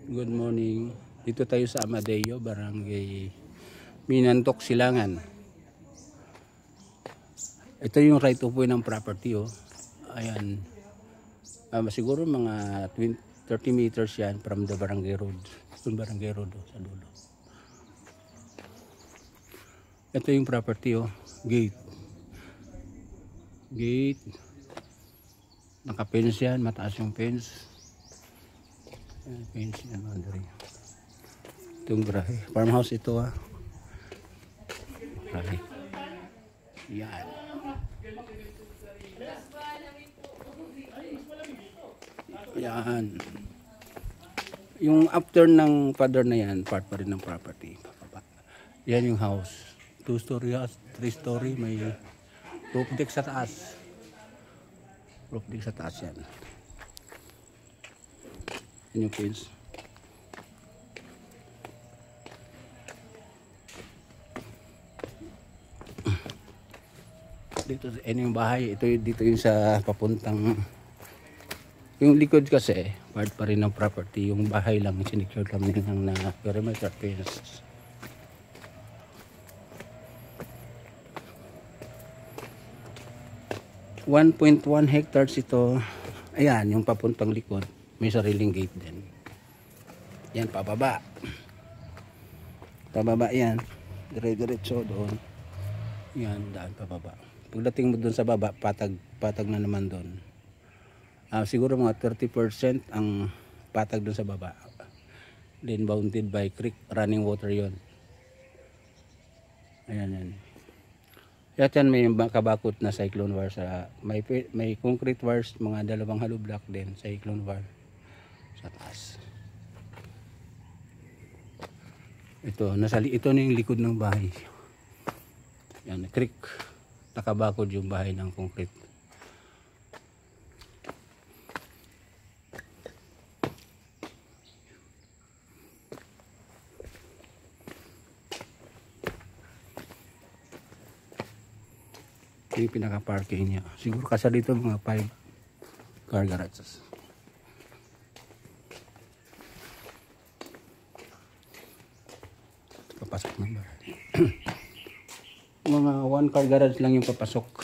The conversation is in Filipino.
Good morning. Dito tayo sa Amadeo, Barangay Minantok, Silangan. Ito yung right of way ng property, oh. Ayan. Siguro mga 30 meters yan from the barangay road. Yung barangay road, oh, sa dulo. Ito yung property, oh. Gate. Gate. Naka-fence yan. Mataas yung fence. Ayan, fence yan. Itong grahe. Farmhouse ito, ah. Grahe. Yan. Yan. Yung after ng father na yan, part pa rin ng property. Yan yung house. 2-story house, 3-story. May roof deck sa taas. Roof deck sa taas yan. Yan yung fence. Dito yung bahay. Ito dito yung sa papuntang. Yung likod kasi part pa rin ng property. Yung bahay lang sinicure kami ng na perimeter fence. .1 hectares ito. Ayan yung papuntang likod. May sariling gate din. Yan pababa. Pababa yan. Dire-diretso doon. Yan daan pababa. Pagdating mo doon sa baba, patag na naman doon. Siguro mga 30% ang patag doon sa baba. Then bounded by creek, running water yon. Ayan yan. At yan may kabakot na cyclone wire sa may concrete wires, mga dalawang hollow block din, cyclone wire sa taas. Ito na yung likod ng bahay. Yan, creek. Nakabakod yung bahay ng concrete. Yung pinaka-parking niya. Siguro kasi dito mga 5 car garages. Papasok ng bahay. Mga 1 car garage lang yung papasok.